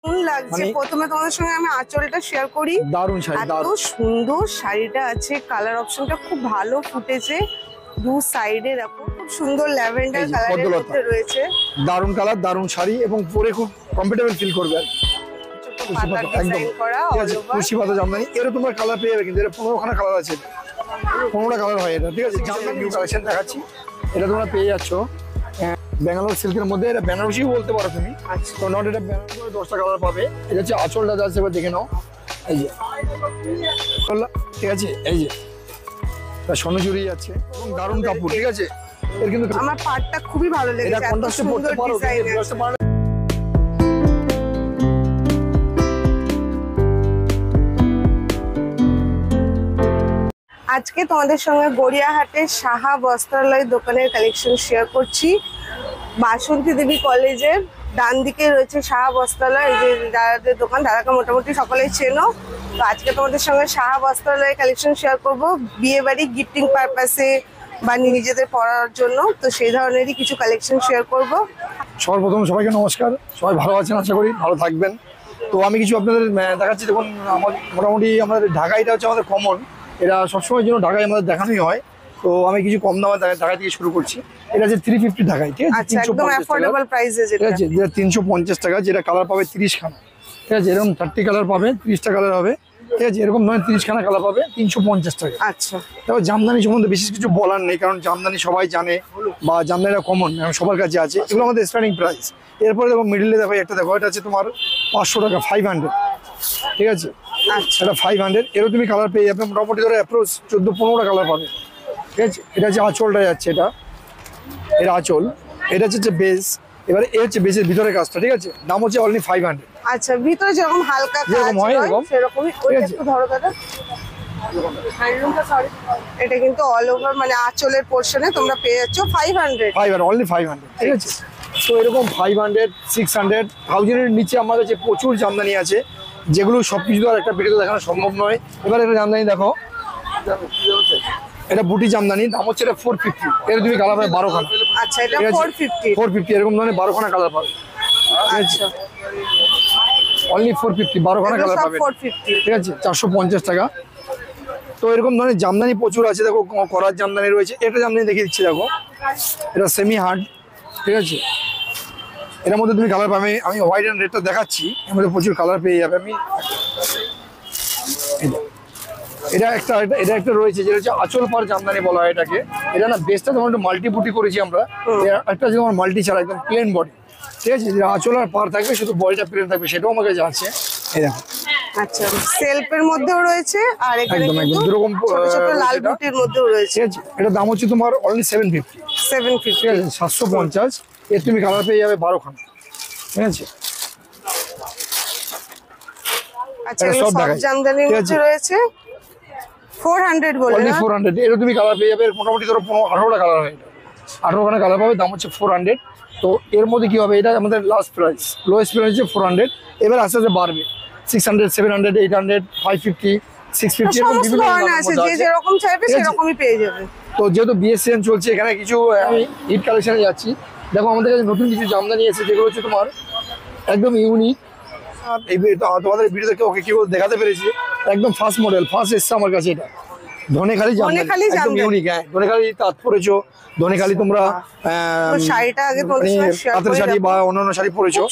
লাগছে। প্রথমে তোমাদের সঙ্গে আমি আঁচলটা শেয়ার করি। দারুন শাড়ি, এত সুন্দর শাড়িটা আছে, কালার অপশনটা খুব ভালো ফুটেছে। দু সাইডে দেখো খুব সুন্দর ল্যাভেন্ডার কালারের মধ্যে রয়েছে। দারুন কালার, দারুন শাড়ি এবং পরে খুব কমফোর্টেবল ফিল করবে আর একদম তুলসী পাতা জামদানি। এরও তোমার কালার পেয়ে যাবে, কিন্তু এটা 15খানা কালার আছে, 15টা কালার হয় এটা। ঠিক আছে, জামদানি নিউ কালেকশন দেখাচ্ছি। এটা তোমরা পেয়ে যাচ্ছ ব্যাঙ্গালোর সিল্কের মধ্যে। এটা বেনারসিও বলতে পারো তুমি। তো নট এটা বেনারসি 10টা কালার পাবে। এটা হচ্ছে আঁচলটা যাচ্ছে, এবার দেখে নাও। এই যে ঠিক আছে, এই যে সোনা জুড়ি যাচ্ছে এবং দারুণ কাপড়। ঠিক আছে, এর কিন্তু আমার পাটটা খুবই ভালো লেগেছে। এটা কন্ট্রাস্টে পড়তে পারো। আজকে তোমাদের সঙ্গে গড়িয়াহাটের সাহা বস্ত্রালয় দোকানের কালেকশন শেয়ার করছি। বাসন্তী দেবী কলেজের ডান দিকে রয়েছে সাহা বস্ত্রালয়। এই যে দাদাদের দোকান, দাদাকে মোটামুটি সকলেই চেনো। তো আজকে তোমাদের সঙ্গে সাহা বস্ত্রালয়ের কালেকশন শেয়ার করব, বিয়ে বাড়ি গিফটিং পারপাসে বা নিজেদের পড়ার জন্য। তো সেই ধরনেরই কিছু কালেকশন শেয়ার করব। সর্বপ্রথম সবাইকে নমস্কার, সবাই ভালো আছেন, আশা করি ভালো থাকবেন। তো আমি কিছু আপনাদের দেখাচ্ছি। দেখুন, মোটামুটি আমাদের ঢাকা এটা হচ্ছে আমাদের কমন, এটা সবসময়ের জন্য ঢাকায় আমাদের দেখানোই হয়। তো আমি কিছু কম দামে ঢাকা থেকে শুরু করছি। এটা হচ্ছে 350 ঢাকায়। ঠিক আছে, 350 টাকা, যেটা কালার পাবে 30খানা। ঠিক আছে, এরকম 30 কালার পাবে, 30টা কালার হবে। ঠিক আছে, এরকম নয় 30খানা কালার পাবে 350 টাকা। আচ্ছা, তারপর জামদানি সম্বন্ধে বিশেষ কিছু বলার নেই, কারণ জামদানি সবাই জানে বা জামদানিটা কমন সবার কাছে আছে। এগুলো আমাদের স্টার্টিং প্রাইস। এরপরে দেখো মিডিলে দেখো একটা, দেখো এটা হচ্ছে তোমার 500 টাকা, 500। ঠিক আছে, এটা 500। এরও তুমি কালার পেয়ে যাবে মোটামুটি ধরো অ্যাপ্রোচ 14-15টা কালার পাবে। ঠিক আছে, এটা হচ্ছে আঁচলটা যাচ্ছে, এটা আঁচল। এটা হচ্ছে বেস। এবারে এ হচ্ছে বেসের ভিতরে কাজটা। ঠিক আছে, দাম হচ্ছে অনলি 500। আচ্ছা, ভিতরে যেরকম হালকা যেরকম হয় এরকম সেরকমই। ওইটা একটু ধরো দাদা। এটা কিন্তু অল ওভার মানে আঁচলের পোরশনে তোমরা পেয়ে যাচ্ছ 500 অনলি 500। ঠিক আছে, তো এরকম 500, 600, 1000-এর নিচে আমার কাছে প্রচুর জামদানি আছে, যেগুলো সবকিছু তো আর একটা ভিডিওতে দেখানো সম্ভব নয়। এবার একটা জামদানি দেখো, এটা বুটি জামদানি, দাম হচ্ছে এটা 450। এর তুমি কালার পাবে 12খানা। আচ্ছা, এটা 450 এরকম ধরনের 12খানা কালার পাবে। আচ্ছা, অনলি 450, 12খানা কালার পাবে। ঠিক আছে, 450 টাকা। তো এরকম ধরনের জামদানি প্রচুর আছে। দেখো করার জামদানি রয়েছে। এটা জামদানি দেখিয়ে দিচ্ছি, দেখো এটা সেমি হার্ড। ঠিক আছে, এর মধ্যে তুমি কালার পাবে। আমি হোয়াইট অ্যান্ড রেডটা দেখাচ্ছি, এর মধ্যে প্রচুর কালার পেয়ে যাবে। আমি এটা একটা রয়েছে, যেটা হচ্ছে আঁচল পার জামদানি বলা হয় এটাকে। এটা না বেসটা তোমার একটু মাল্টি বুটি করেছি আমরা। একটা যে তোমার মাল্টি ছাড়া একদম প্লেন বডি। ঠিক আছে, যেটা আঁচল আর পার থাকবে, শুধু বডিটা প্লেন থাকবে, সেটাও আমার কাছে আছে। এই দেখো, আচ্ছা, সেলফের মধ্যেও রয়েছে আর এখানে একদম কিন্তু দুরকম ছোট ছোট লাল বুটির মধ্যেও রয়েছে। ঠিক আছে, এটা দাম হচ্ছে তোমার অনলি 750। ঠিক আছে, 750। এর তুমি কালার পেয়ে যাবে 12খানা। ঠিক আছে, আচ্ছা, সব জামদানির মধ্যে রয়েছে 400 বলে অনলি 400। এর তুমি কালার পেয়ে যাবে মোটামুটি ধরো 18টা কালার হয়। এটা 18খানা কালার পাবে, দাম হচ্ছে 400। তো এর মধ্যে কি হবে, এটা আমাদের লাস্ট প্রাইস, লোয়েস্ট প্রাইস হচ্ছে 400। এবার আস্তে আস্তে বাড়বে 600, 700, 800, 550, 650 এরকম বিভিন্ন দাম আছে, যে যেরকম চাইবে সেরকমই পেয়ে যাবে। তো যেহেতু বিয়ে সিজন চলছে, এখানে কিছু আমি ঈদ কালেকশনে যাচ্ছি। দেখো আমাদের কাছে নতুন কিছু জামদানি এসেছে, যেগুলো হচ্ছে তোমার একদম ইউনিক। এই তোমাদের ভিডিওতে ওকে কি দেখাতে পেরেছি, একদম ফার্স্ট মডেল, ফার্স্ট এসছে আমার কাছে। এটা ধনেখালি জামদানি, একদম ইউনিক। হ্যাঁ, ধনেখালি তাঁত পরেছো, ধনেখালি তোমরা শাড়িটা আগে তাঁতের শাড়ি বা অন্যান্য শাড়ি পরেছো,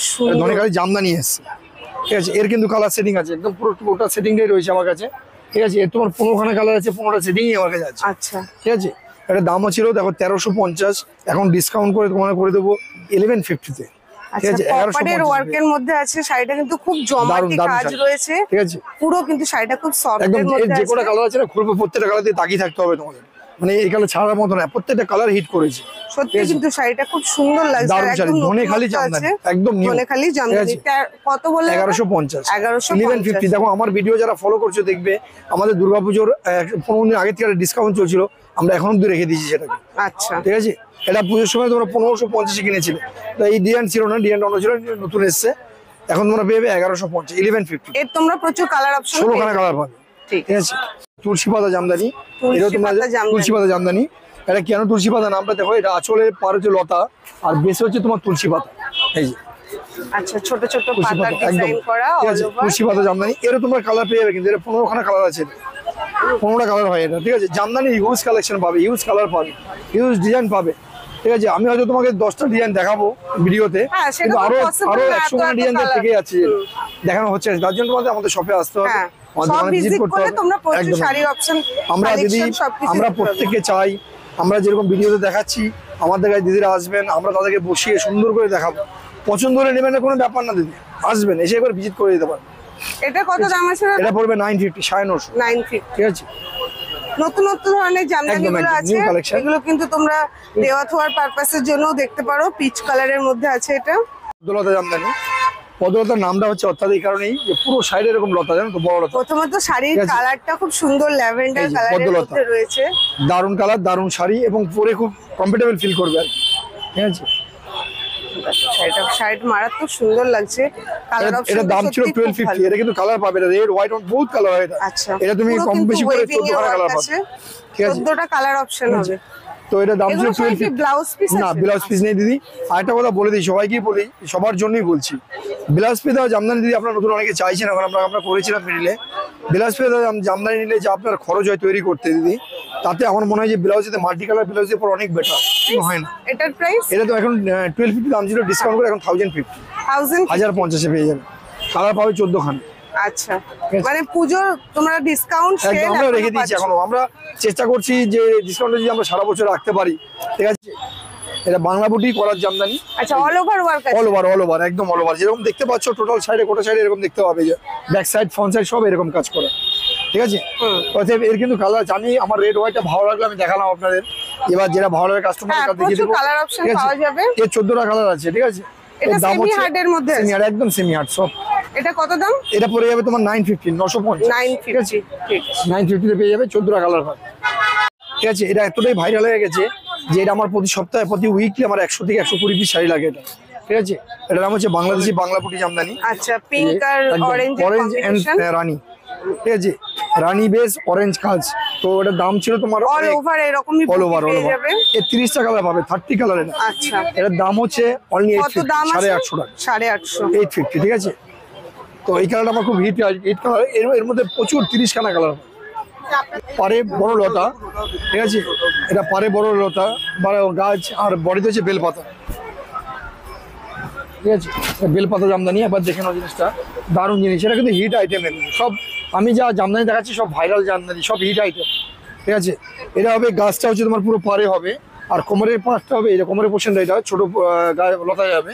ধনেখালি জামদানি এসছে। ঠিক আছে, এর কিন্তু কালার সেটিং আছে, একদম পুরোটা সেটিংটাই রয়েছে আমার কাছে। ঠিক আছে, এর তোমার 15খানা কালার আছে, 15টা সেটিংই আমার কাছে আছে। আচ্ছা, ঠিক আছে, এটা দামও ছিল দেখো 1350, এখন ডিসকাউন্ট করে তোমার করে দেবো 1150-তে। ঠিক আছে, 1150 ওয়ার্কের মধ্যে আছে। শাড়িটা কিন্তু খুব জমাটি কাজ রয়েছে। ঠিক আছে, পুরো কিন্তু শাড়িটা খুব সফট এর মধ্যে আছে। যে কোটা কালার আছে না, খুলবে প্রত্যেকটা কালার দিয়ে তাকিয়ে থাকতে হবে তোমাদের, মানে এই কালার ছাড়ার মতো না, প্রত্যেকটা কালার হিট করেছে। সত্যি কিন্তু শাড়িটা খুব সুন্দর লাগছে। দারুণ শাড়ি, ধনেখালি জামদানি, একদম নিউ। ধনেখালি জামদানি কত বলে? 1150। 1150। দেখো আমার ভিডিও যারা ফলো করছো দেখবে, আমাদের দুর্গাপুজোর 15 দিন আগে থেকে ডিসকাউন্ট চলছিল, আমরা এখন অব্দি রেখে দিয়েছি সেটাকে। আচ্ছা, ঠিক আছে, এটা পুজোর সময় তোমরা 1550 কিনেছিলে, তো এই ডিজাইন ছিল না, ডিজাইনটা অন্য ছিল, নতুন এসছে। এখন তোমরা পেয়ে 1150, 1150। এর তোমরা প্রচুর কালার অপশন, 16খানা কালার পাবে। ঠিক আছে, তুলসী পাতা জামদানি, এটা তোমরা তুলসী পাতা জামদানি। এটা কেন তুলসী পাতা নামটা দেখো, এটা আঁচলের পার হচ্ছে লতা, আর বেশি হচ্ছে তোমার তুলসী পাতা। এই যে আচ্ছা, ছোট ছোট কুশি পাতার পাতা, একদম ডিজাইন করা ঠিক অল আছে, ওভার। কুশি পাতা জামদানি। এরও তোমরা কালার পেয়ে যাবে, কিন্তু এর 15খানা কালার আছে, 15টা কালার হয় এটা, ঠিক আছে। জামদানি ইউজ কালেকশন পাবে, ইউজ কালার পাবে, ইউজ ডিজাইন পাবে, ঠিক আছে। আমি হয়তো তোমাকে 10টা ডিজাইন দেখাবো ভিডিওতে, হ্যাঁ, সেটা কিন্তু তো আরো possible আরো না, এত 100খানা ডিজাইন colour। থেকে আছে, দেখানো হচ্ছে। তার জন্য তোমাদের আমাদের শপে আসতে হবে, হ্যাঁ, আমাদের সব দোকানে visit ভিজিট করতে করলে হবে। তোমরা প্রচুর একদম। শাড়ির অপশন, আমরা দিদি, কালেকশন সবকিছু আমরা দেখতে পাবে। প্রত্যেককে চাই, আমরা যেরকম ভিডিওতে দেখাচ্ছি, আমাদের কাছে দিদিরা আসবেন, আমরা তাদেরকে বসিয়ে সুন্দর করে দেখাবো। পছন্দ হলে নেবেন না, কোনো ব্যাপার না দিদি, আসবেন, এসে একবার ভিজিট করে দিতে পারেন। এটা কত দাম আছে? এটা পড়বে 950, 950, 950। ঠিক আছে। নতুন নতুন ধরনের জামদানিগুলো একদম, আছে, new collection। এগুলো কিন্তু তোমরা দেওয়া থোয়ার পারপাসের জন্য দেখতে পারো। পিচ কালারের মধ্যে আছে এটা। পদ্মলতা জামদানি, পদ্মলতার নামটা হচ্ছে অর্থাৎ এই কারণেই যে পুরো সাইডে এরকম লতা, জানো তো, বড় লতা। প্রথমত শাড়ির ঠিক আছে। কালারটা খুব সুন্দর ল্যাভেন্ডার এই যে কালারের পদ্মলতা। মধ্যে রয়েছে। দারুণ কালার, দারুণ শাড়ি, এবং পরে খুব কমফোর্টেবল ফিল করবে আর কি, ঠিক আছে। শাড়িটা মারাত্মক সুন্দর লাগছে। কালার অপশন এটা দাম ছিল 1250, এটা কিন্তু কালার পাবে, এটা রেড, হোয়াইট, বহুত কালার হয় এটা। আচ্ছা, এটা তুমি পুরো কম কিন্তু বেশি করে weaving এ 14খানা কালার work পাবে, আছে। ঠিক আছে। 14টা কালার অপশন হবে। তো এটা দাম ছিল এগুলো সবাই কি 1250। ব্লাউজ পিস না, আছে? ব্লাউজ পিস নেই দিদি। আরেকটা কথা বলে দিই, সবাইকেই বলি, সবার জন্যই বলছি, ব্লাউজ পিস দেওয়া জামদানি দিদি আপনারা নতুন অনেকে চাইছেন, এখন আমরা করেছিলাম মিডিলে। ব্লাউজ পিস দেওয়া জামদানি নিলে যে আপনার খরচ হয় তৈরি করতে দিদি, তাতে আমার মনে হয় যে ব্লাউজেতে মাল্টি কালার ব্লাউজের পর অনেক বেটার হয় না। এটার প্রাইস এটা তো এখন 1250 দাম ছিল, ডিসকাউন্ট করে এখন 1050, 1000। 1050 পেয়ে যাবে। কালার পাবে 14খানা। আচ্ছা, মানে পুজোর তোমরা ডিসকাউন্ট সেল একদম, আমরা রেখে দিয়েছি এখনো, আমরা চেষ্টা করছি যে ডিসকাউন্টটা যদি আমরা সারা বছর রাখতে পারি, ঠিক আছে। এটা বাংলা বুটি কলার জামদানি, আচ্ছা, অল ওভার ওয়ার্ক আছে। অল ওভার একদম অল ওভার, যেরকম দেখতে পাচ্ছ টোটাল সাইডে, গোটা সাইডে এরকম দেখতে পাবে, যে ব্যাক সাইড, ফ্রন্ট সাইড সব এরকম কাজ করা, ঠিক আছে। অতএব এর কিন্তু কালার জানি, আমার রেড হোয়াইটটা ভালো লাগলো, আমি দেখালাম আপনাদের। এবার যেটা ভালো লাগে কাস্টমার হ্যাঁ, দেখিয়ে প্রচুর দেবো, কালার অপশন ঠিক আছে। পাওয়া যাবে। এর 14টা কালার আছে, ঠিক আছে। এটা এর দাম সেমি হচ্ছে হার্ডের মধ্যে আছে। সেমি হার্ড, একদম সেমি হার্ড সব। এটা কত দাম? এটা পড়ে যাবে তোমার 950, 950, 950। ঠিক আছে। 950 পেয়ে যাবে, 14টা কালার পাবে, ঠিক আছে। এটা এতটাই ভাইরাল হয়ে গেছে যে এটা আমার প্রতি সপ্তাহে, প্রতি উইকলি আমার 100 থেকে 120 পিস শাড়ি লাগে এটা, ঠিক আছে। এটার নাম হচ্ছে বাংলাদেশি বাংলা পুটি জামদানি। আচ্ছা, পিঙ্ক আর অরেঞ্জ অরেঞ্জ এন্ড রানী, ঠিক আছে, রানী বেস অরেঞ্জ কাজ। তো এটার দাম ছিল তোমার অল ওভার এরকমই অল ওভার, পেয়ে যাবে। এর 30টা কালার পাবে, 30 কালার। এটা আচ্ছা, এটার দাম হচ্ছে অনলি কত দাম আছে? 850 টাকা, 850। 850, ঠিক আছে। তো এই কালারটা আমার খুব হিট কালার, এর মধ্যে প্রচুর 30খানা কালার, পারে বড় লতা, ঠিক আছে। এটা পারে বড় লতা, বড় গাছ, আর বডিতে হচ্ছে বেলপাতা, ঠিক আছে। বেলপাতা জামদানি, আবার দেখে নাও জিনিসটা, দারুণ জিনিস। এটা কিন্তু হিট আইটেম, সব আমি যা জামদানি দেখাচ্ছি সব ভাইরাল জামদানি, সব হিট আইটেম, ঠিক আছে। এটা হবে, গাছটা হচ্ছে তোমার পুরো পারে হবে, আর কোমরের পাশটা হবে, এটা কোমরের পোর্শনটা, এটা ছোট গায়ে লতা যাবে,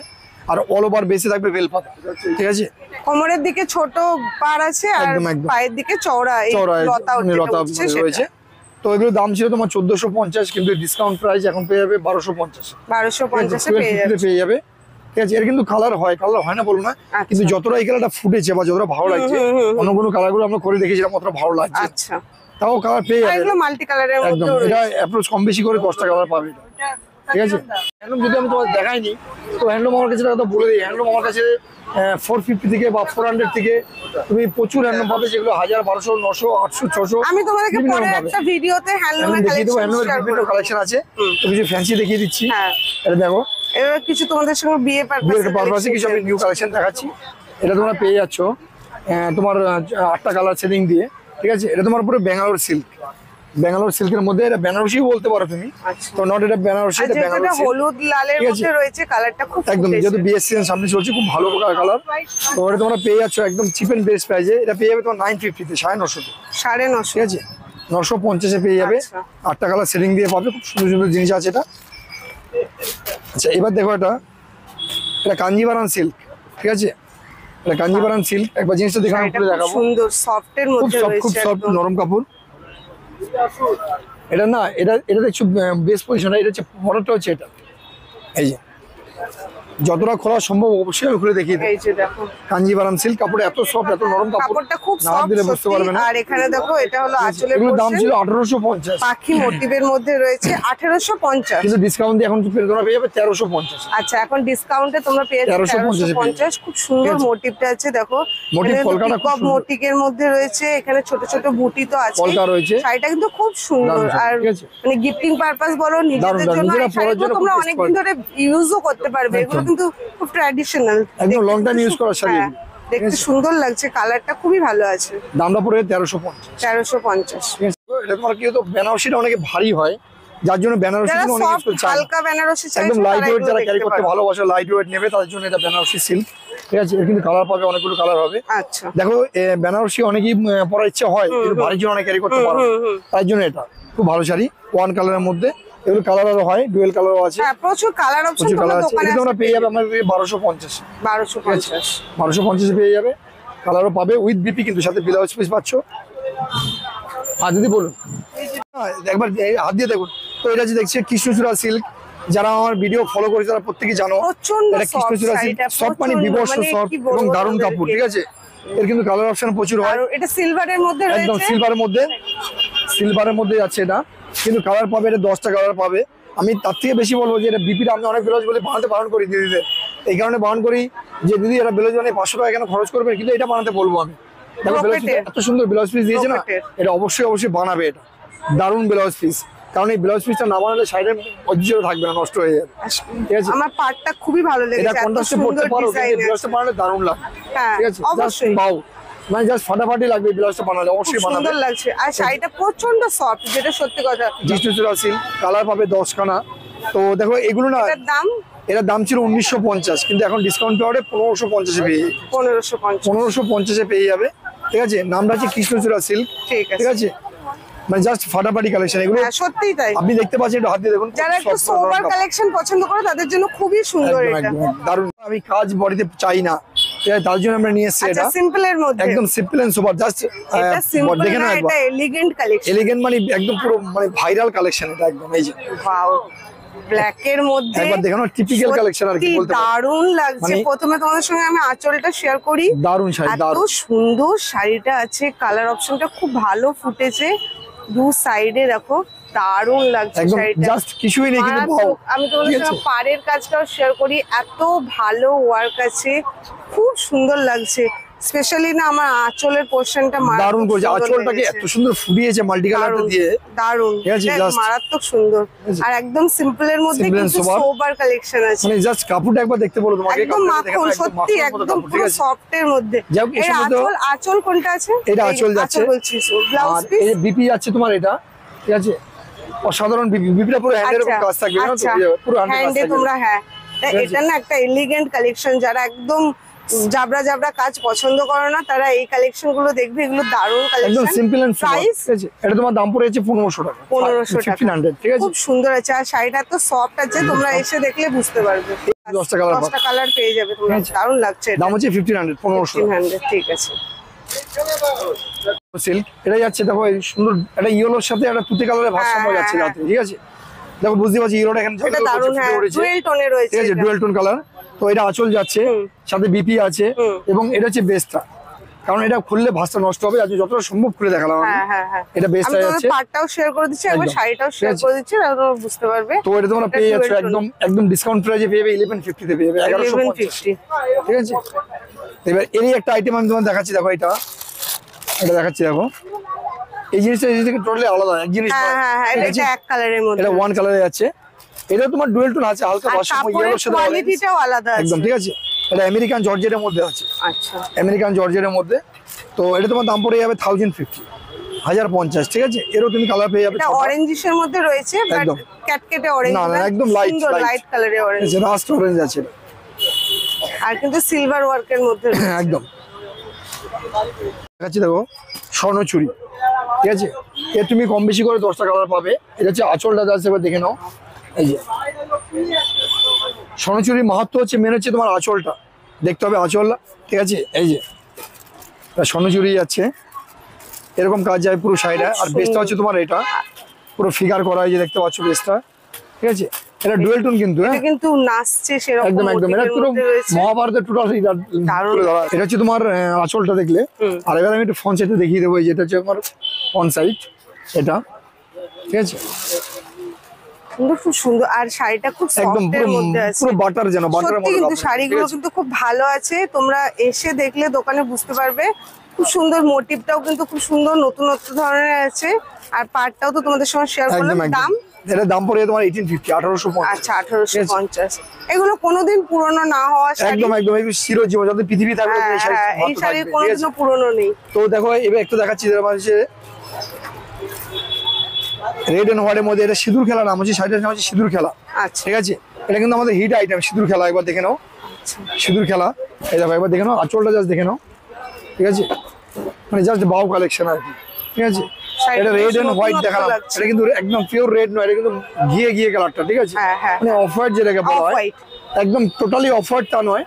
আর অল ওভার বেসে থাকবে বেলপাতা, ঠিক আছে। কোমরের দিকে ছোট পার আছে, আর একদম, একদম। পায়ের দিকে চওড়া এই চওড়া লতা লতা রয়েছে। তো এগুলোর দাম ছিল তোমার 1450, কিন্তু ডিসকাউন্ট প্রাইস এখন পেয়ে যাবে 1250, 1250 পেয়ে যাবে। পেয়ে যাবে, ঠিক আছে। এর কিন্তু কালার হয় না বলবো না, কিন্তু যতটা এই কালারটা ফুটেছে বা যতটা ভালো লাগছে, অন্য কোনো কালারগুলো আমরা করে দেখেছিলাম অতটা ভালো লাগছে, আচ্ছা, তাও কালার পেয়ে আর যাবে এগুলো মাল্টি কালারের একদম। মধ্যে এটা রয়েছে। অ্যাপ্রোচ কম বেশি করে 10টা কালার পাবে এটা, ঠিক আছে। হ্যান্ডলুম যদি আমি তোমার দেখাইনি, তো হ্যান্ডলুম আমার কাছে কথা বলে দিই, হ্যান্ডলুম আমার কাছে 450 থেকে বা 400 থেকে তুমি প্রচুর হ্যান্ডলুম পাবে, যেগুলো 1000, 1200, 900, 800, 600। আমি তোমাদেরকে বিভিন্ন পরে রকম পাবে। একটা ভিডিওতে হ্যান্ডলুমের দেখিয়ে দেবো, কালেকশন হ্যান্ডলুমের শেয়ার বিভিন্ন করব। কালেকশন আছে, তো কিছু ফ্যান্সি দেখিয়ে দিচ্ছি। হ্যাঁ, এটা দেখো, এবার কিছু তোমাদের সঙ্গে বিয়ে বিয়ের পারপাসে কিছু আমি নিউ কালেকশন দেখাচ্ছি। এটা তোমরা পেয়ে যাচ্ছ তোমার 8টা কালার সেটিং দিয়ে, ঠিক আছে। এটা তোমার পুরো ব্যাঙ্গালোর সিল্ক, ব্যাঙ্গালোর সিল্কের মধ্যে, এটা বেনারসি বলতে পারো তুমি, তো নট এটা বেনারসি, এটা ব্যাঙ্গালোর সিল্ক, হলুদ লালের ঠিক আছে। মধ্যে রয়েছে, কালারটা খুব একদম, ফুটেছে। যেহেতু বিএস সিজন সামনে চলছে, খুব ভালো কালার। তো এটা তোমরা পেয়ে যাচ্ছ একদম চিপ এন্ড বেস্ট প্রাইসে, এটা পেয়ে যাবে তোমার 950-তে, 950, 950। ঠিক আছে। 950-এ পেয়ে যাবে, আচ্ছা। 8টা কালার সেটিং দিয়ে পাবে, খুব সুন্দর সুন্দর জিনিস আছে এটা। আচ্ছা, এবার দেখো, এটা কাঞ্জিভারাম সিল্ক, ঠিক আছে। এটা কাঞ্জিভারাম সিল্ক, একবার জিনিসটা দেখানো এটা খুলে খুব দেখাবো, সুন্দর সফটের খুব মধ্যে সফট, খুব রয়েছে সফট একদম। নরম কাপড়। এটা না, এটা দেখছো বেস্ট পজিশন, এটা হচ্ছে বড়টা হচ্ছে এটা, এই যে যতটা খোলা সম্ভব অবশ্যই আমি খুলে দেখিয়ে দেবো। এই যে দেখো, কাঞ্জিভারাম সিল্ক কাপড়, এত সফট, এত নরম কাপড়, কাপড়টা খুব না হাত সফট দিলে বুঝতে পারবে না। আর এখানে দেখো, এটা হলো আঁচলের এগুলোর দাম portion। ছিল 1850, পাখি মোটিভের মধ্যে রয়েছে 1850। কিন্তু ডিসকাউন্ট দিয়ে এখন তোমরা পেয়ে যাবে 1350। আচ্ছা, এখন ডিসকাউন্টে তোমরা পেয়ে যাবে 1350 1350। খুব সুন্দর ঠিক আছে। মোটিভটা আছে, দেখো মোটিভ কলকাটা খুব সুন্দর। মোটিকের মধ্যে রয়েছে, এখানে ছোট ছোট বুটি তো আছে, কলকা রয়েছে। শাড়িটা কিন্তু খুব সুন্দর, দারুণ, আর ঠিক আছে। মানে গিফটিং পারপাস বলো, নিজেদের দারুণ, জন্য নিজেরা এই পরার শাড়িগুলো জন্য তোমরা খুব অনেকদিন ধরে ইউজও করতে পারবে। এগুলো কিন্তু খুব ট্র্যাডিশনাল, একদম লং টাইম ইউজ করার শাড়ি। দেখতে সুন্দর লাগছে, কালারটা খুবই ভালো আছে। দামটা পড়বে 1350। 1350। ঠিক আছে, এটা তোমার কি হতো বেনারসিটা অনেকে ভারী হয়, যার জন্য বেনারসি যারা অনেক ইউজ সফট করতে চায়। হালকা বেনারসি চাই, একদম লাইট ওয়েট যারা ক্যারি করতে ভালোবাসে, লাইট ওয়েট নেবে তাদের জন্য এটা বেনারসি সিল্ক। ঠিক আছে, এর কিন্তু কালার পাবে, অনেকগুলো কালার হবে। আচ্ছা, দেখো বেনারসি অনেকেই পরার ইচ্ছে হয়, কিন্তু ভারীর জন্য অনেক ক্যারি করতে পারো, তাই জন্য এটা খুব ভালো শাড়ি। ওয়ান কালারের মধ্যে, এগুলো কালারও হয়, ডুয়েল কালারও আছে। হ্যাঁ প্রচুর কালার অপশন প্রচুর কালার তোমার আছে। দোকানে এটা তোমরা পেয়ে যাবে আমাদের 1250। 1250। 1250 পেয়ে যাবে, কালারও পাবে উইথ বিপি, কিন্তু সাথে ব্লাউজ পিস পাচ্ছ। আর দিদি বলুন, একবার হাত দিয়ে দেখুন তো। এটা যে দেখছি কৃষ্ণচূড়া সিল্ক, যারা আমার ভিডিও ফলো করেছে তারা প্রত্যেকেই জানো প্রচন্ড এটা কৃষ্ণচূড়া সিল্ক, সফট মানে বিবর্ষ সফট এবং দারুণ কাপড়। ঠিক আছে, এর কিন্তু কালার অপশন প্রচুর হয়। এটা সিলভারের মধ্যে রয়েছে, একদম সিলভারের মধ্যে, সিলভারের মধ্যে যাচ্ছে এটা, কিন্তু কালার পাবে, এটা 10টা কালার পাবে। আমি তার থেকে বেশি বলবো যে এটা বিপিটা আমি অনেক ব্লাউজ বলে বানাতে বারণ করি দিদিদের, এই কারণে বারণ করি যে দিদি এটা ব্লাউজ বানিয়ে 500 টাকা কেন খরচ করবে, কিন্তু এটা বানাতে বলবো আমি। দেখো ব্লাউজ এত সুন্দর ব্লাউজ পিস দিয়েছে না, এটা অবশ্যই অবশ্যই বানাবে, এটা দারুণ ব্লাউজ পিস। কারণ এই ব্লাউজ পিসটা না বানালে শাড়ির ঐতিহ্য থাকবে না, নষ্ট হয়ে যাবে। ঠিক আছে, আমার পাটটা খুবই ভালো লেগেছে, এটা কন্ট্রাস্টে পড়তে পারো, কিন্তু ব্লাউজটা বানালে দারুণ লাগবে। হ্যাঁ ঠিক আছে, অবশ্যই বাও মানে জাস্ট ফাটাফাটি লাগবে ব্লাউজটা বানালে, অবশ্যই বানাবে। সুন্দর লাগছে, আর শাড়িটা প্রচন্ড সফট, যেটা সত্যি কথা। কৃষ্ণচূড়া সিল্ক, কালার পাবে 10 খানা। তো দেখো এগুলো না, এটার দাম এটার দাম ছিল 1950, কিন্তু এখন ডিসকাউন্ট পাওয়ারে 1550 পেয়ে যাবে। 1550 পেয়ে যাবে। ঠিক আছে, নামটা হচ্ছে কৃষ্ণচূড়া সিল্ক। ঠিক ঠিক আছে, মানে জাস্ট ফাটাফাটি কালেকশন এগুলো। সত্যিই তাই, আপনি দেখতে পাচ্ছেন, একটু হাত দিয়ে দেখুন, যারা একটু সোবার কালেকশন পছন্দ করে তাদের জন্য খুবই সুন্দর এটা। দারুণ। আমি কাজ বডিতে চাই না, তার জন্য আমরা নিয়ে এসেছি এটা সিম্পল এর মধ্যে, একদম সিম্পল এন্ড সোবার। জাস্ট এটা সিম্পল দেখে না, না, এটা এলিগেন্ট কালেকশন। এলিগেন্ট মানে একদম পুরো মানে ভাইরাল কালেকশন এটা একদম। এই যে ওয়াও, ব্ল্যাক এর মধ্যে একবার দেখো না, টিপিক্যাল কালেকশন আর কি বলতে পারো। দারুণ লাগছে। প্রথমে তোমাদের সঙ্গে আমি আঁচলটা শেয়ার করি। দারুণ শাড়ি, এত দারুণ সুন্দর শাড়িটা আছে, কালার অপশনটা খুব ভালো ফুটেছে, দু সাইডে দেখো দারুণ লাগছে একদম শাড়িটা। জাস্ট কিছুই নেই, কিন্তু মারাত্মক। আমি তোমাদের সঙ্গে পাড়ের কাজটাও শেয়ার করি, এত ভালো ওয়ার্ক আছে, খুব সুন্দর লাগছে। স্পেশালি না আমার আঁচলের পোরশনটা দারুণ করেছে, আঁচলটাকে এত সুন্দর ফুটিয়েছে মাল্টি কালারটা দিয়ে, দারুণ, মারাত্মক সুন্দর। আর একদম সিম্পল এর মধ্যে কিন্তু সোবার কালেকশন আছে, মানে জাস্ট কাপড়টা একবার দেখতে বলো তোমাকে, একদম মাখন, সত্যি একদম পুরো সফট এর মধ্যে। এই আঁচল কোনটা আছে? এটা আঁচল যাচ্ছে, বলছিস ব্লাউজ পিস। এই বিপি যাচ্ছে তোমার এটা। ঠিক আছে, অসাধারণ বিপি, বিপিটা পুরো হ্যান্ডের উপর কাজ থাকবে না তো, পুরো হ্যান্ডে তোমরা। হ্যাঁ, এটা না একটা এলিগেন্ট কালেকশন, যারা একদম জাবরা জাবরা কাজ পছন্দ করো না তারা এই কালেকশন গুলো দেখবে, এগুলো দারুণ কালেকশন, একদম সিম্পল এন্ড প্রাইস। ঠিক আছে, এটা তোমার দাম পড়েছে 1500 টাকা। 1500 টাকা, 1500। ঠিক আছে, খুব সুন্দর আছে, আর শাড়িটা তো সফট আছে, তোমরা এসে দেখলে বুঝতে পারবে। 10টা কালার পেয়ে যাবে তোমরা, দারুণ লাগছে। দাম হচ্ছে 1500, 1500। ঠিক আছে, সিল্ক এটা যাচ্ছে। দেখো এই সুন্দর একটা ইয়েলোর সাথে একটা তুতে কালারের ভারসাম্য যাচ্ছে রাতে। ঠিক আছে, দেখো বুঝতে পারছি ইয়েলোটা এখানে এটা দারুণ। হ্যাঁ, ডুয়েল টোনে রয়েছে, ঠিক আছে, ডুয়েল টোন কালার। তো এটা আঁচল যাচ্ছে, সাথে বিপি আছে, এবং এটা হচ্ছে বেস্টটা, কারণ এটা খুললে ভাঁজটা নষ্ট হবে। আজ যতটা সম্ভব খুলে দেখালাম আমি। এটা বেস্টটা যাচ্ছে, পাটটাও শেয়ার করে দিচ্ছি, একবার শাড়িটাও শেয়ার করে দিচ্ছি, তাহলে তোমরা বুঝতে পারবে। তো এটা তোমরা পেয়ে যাচ্ছ একদম একদম ডিসকাউন্ট প্রাইসে পেয়ে যাবে, 1150 তে পেয়ে যাবে, 1150। ঠিক আছে, এবার এরই একটা আইটেম আমি তোমাদের দেখাচ্ছি। দেখো এটা দেখাচ্ছি, দেখো এই জিনিসটা এই থেকে টোটালি আলাদা এক জিনিস। এটা এক কালারের মধ্যে, এটা ওয়ান কালারে যাচ্ছে। এটা তোমার ডুয়েল টোন আছে, হালকা ভারসাম্য ইয়েলোর সাথে কোয়ালিটিটাও আলাদা আছে একদম। ঠিক আছে, এটা আমেরিকান জর্জেটের মধ্যে আছে। আচ্ছা, আমেরিকান জর্জেটের মধ্যে। তো এটা তোমার দাম পড়ে যাবে 1050, 1050। ঠিক আছে, এরও তুমি কালার পেয়ে যাবে। এটা অরেঞ্জিশের মধ্যে রয়েছে, একদম ক্যাটকেটে অরেঞ্জ না, একদম লাইট কালারে অরেঞ্জ, রাস্ট অরেঞ্জ আছে, আর কিন্তু সিলভার ওয়ার্কের মধ্যে একদম। দেখাচ্ছি, দেখো স্বর্ণচুরি। ঠিক আছে, এর তুমি কম বেশি করে 10টা কালার পাবে। এটা হচ্ছে আঁচলটা যাচ্ছে, এবার দেখে নাও। এই যে স্বর্ণচুরির মাহাত্ম্য হচ্ছে মেন হচ্ছে তোমার আঁচলটা দেখতে হবে, আঁচল। ঠিক আছে, এই যে স্বর্ণচুরি যাচ্ছে, এরকম কাজ যায় পুরো শাড়িটা। আর বেসটা হচ্ছে তোমার এটা পুরো ফিগার করা, এই যে দেখতে পাচ্ছ বেসটা। ঠিক আছে, এটা ডুয়েল টোন কিন্তু, হ্যাঁ কিন্তু নাচছে সেরকম, একদম একদম। এটা পুরো মহাভারতের টোটাল। এটা হচ্ছে তোমার আঁচলটা দেখলে। আর এবার আমি একটু ফ্রন্ট সাইডে দেখিয়ে দেবো, যেটা হচ্ছে আমার ফ্রন্ট সাইড এটা। ঠিক আছে, খুব সুন্দর, আর শাড়িটা খুব একদম সফটের মধ্যে আছে, পুরো বাটার যেন বাটারের মতো। কিন্তু শাড়িগুলো কিন্তু খুব ভালো আছে, তোমরা এসে দেখলে দোকানে বুঝতে পারবে। খুব সুন্দর, মোটিভটাও কিন্তু খুব সুন্দর, নতুনত্ব ধরনের আছে। আর পাটটাও তো তোমাদের সঙ্গে শেয়ার করলাম। দাম এটার দাম পড়ে তোমার 1850, 1850। আচ্ছা 1850। এগুলো কোনোদিন পুরনো না হওয়া শাড়ি। একদম একদম এগুলো চিরজীবন, যত পৃথিবী থাকবে এই শাড়ি এই শাড়ি কোনোদিনও পুরনো নেই। তো দেখো এবার একটু দেখাচ্ছি, যেটা হচ্ছে রেড এন্ড হোয়াইটের মধ্যে, এটা সিঁদুর খেলা নাম হচ্ছে, শাড়িটার নাম হচ্ছে সিঁদুর খেলা। আচ্ছা ঠিক আছে, এটা কিন্তু আমাদের হিট আইটেম সিঁদুর খেলা। একবার দেখে নাও সিঁদুর খেলা, এই দেখো একবার দেখে নাও, আঁচলটা জাস্ট দেখে নাও। ঠিক আছে, মানে জাস্ট বাউ কালেকশন আর কি। ঠিক আছে, এটা রেড এন্ড হোয়াইট দেখালাম, এটা কিন্তু একদম পিওর রেড নয়, এটা কিন্তু ঘিয়ে ঘিয়ে কালারটা। ঠিক আছে, মানে অফ হোয়াইট যেটাকে বলা হয়, একদম টোটালি অফ হোয়াইট তা নয়।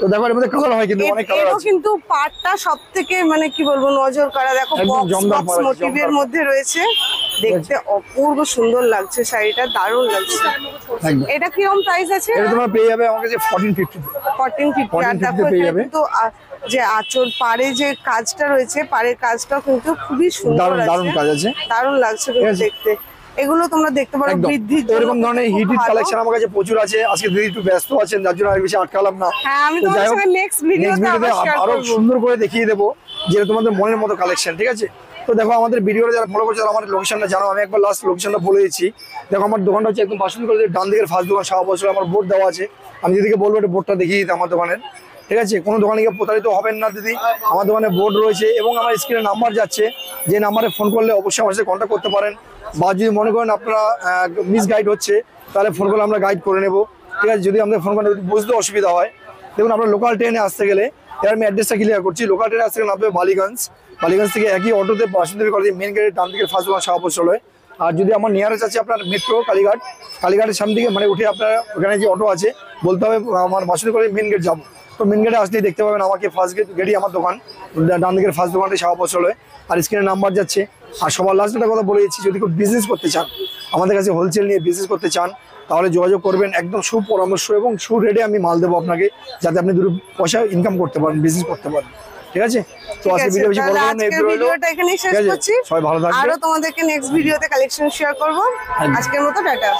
তো দেখো এর মধ্যে কালার হয়, কিন্তু অনেক কালার আছে। কিন্তু পাটটা সবথেকে মানে কি বলবো নজর কাড়া। দেখো বক্স মোটিভের মধ্যে রয়েছে, দেখতে অপূর্ব সুন্দর লাগছে শাড়িটা, দারুণ লাগছে। এটা কিরকম প্রাইস আছে? এটা তোমার পেয়ে যাবে আমার কাছে 1450। 1450। আর দেখো কিন্তু যে আঁচল পাড়ে যে কাজটা রয়েছে, পাড়ের কাজটাও কিন্তু খুবই সুন্দর, দারুণ কাজ আছে, দারুণ লাগছে কিন্তু দেখতে। এগুলো তোমরা দেখতে পারো বৃদ্ধির জন্য। এরকম ধরনের হিট কালেকশন আমার কাছে প্রচুর আছে। আজকে দিদি একটু ব্যস্ত আছেন, যার জন্য আর বেশি আটকালাম না। হ্যাঁ, আমি তোমাদের সঙ্গে নেক্সট ভিডিওতে আরো সুন্দর করে দেখিয়ে দেবো, যেটা তোমাদের মনের মতো কালেকশন। ঠিক আছে, তো দেখো আমাদের ভিডিওটা যারা ফলো করছে, আমাদের লোকেশনটা জানো, আমি একবার লাস্ট লোকেশনটা বলে দিচ্ছি। দেখো আমার দোকানটা হচ্ছে একদম বাসন্তী কলেজের ডান দিকের ফার্স্ট দোকান, শাহ বছর আমার বোর্ড দেওয়া আছে। আমি দিদিকে বলবো একটা বোর্ডটা দেখিয়ে দিতে আমার দোকানের। ঠিক আছে, কোনো দোকানে গিয়ে প্রতারিত হবেন না দিদি, আমার দোকানে বোর্ড রয়েছে এবং আমার স্ক্রিনে নাম্বার যাচ্ছে, যে নাম্বারে ফোন করলে অবশ্যই আমার সাথে কন্ট্যাক্ট করতে পারেন। বা যদি মনে করেন আপনারা মিস গাইড হচ্ছে, তাহলে ফোন করলে আমরা গাইড করে নেবো। ঠিক আছে, যদি আমাদের ফোন করে বুঝতে অসুবিধা হয়, দেখুন আপনার লোকাল ট্রেনে আসতে গেলে, এবার আমি অ্যাড্রেসটা ক্লিয়ার করছি, লোকাল ট্রেনে আসতে গেলে নামবে বালিগঞ্জ। বালিগঞ্জ থেকে একই অটোতে বাসন্তী কলেজ মেন গেটের ডান দিকের ফার্স্ট দোকান শাহ বস্ত্রালয়। আর যদি আমার নিয়ারেস্ট আছে আপনার মেট্রো কালীঘাট, কালীঘাটের সামনে দিকে মানে উঠে আপনার ওখানে যে অটো আছে, বলতে হবে আমার বাসন্তী কলেজ মেন গেট যাবো। তো মেন গেটে আসলেই দেখতে পাবেন আমাকে, ফার্স্ট গেটই আমার দোকান, ডান দিকের ফার্স্ট দোকানটি শাহ বস্ত্রালয়। আর স্ক্রিনে নাম্বার যাচ্ছে। আর সবার লাস্ট একটা কথা বলে দিচ্ছি, যদি কেউ বিজনেস করতে চান, আমাদের কাছে হোলসেল নিয়ে বিজনেস করতে চান, তাহলে যোগাযোগ করবেন। একদম সুপরামর্শ এবং রেটে আমি মাল দেবো আপনাকে, যাতে আপনি 2 পয়সা ইনকাম করতে পারেন, বিজনেস করতে পারেন। ঠিক আছে, তো আজকে ভিডিও বেশি বড় না, ভিডিওটা এখানেই শেষ করছি। সবাই ভালো থাকবেন, আরো তোমাদেরকে নেক্সট ভিডিওতে কালেকশন শেয়ার করব। আজকের মতো টাটা।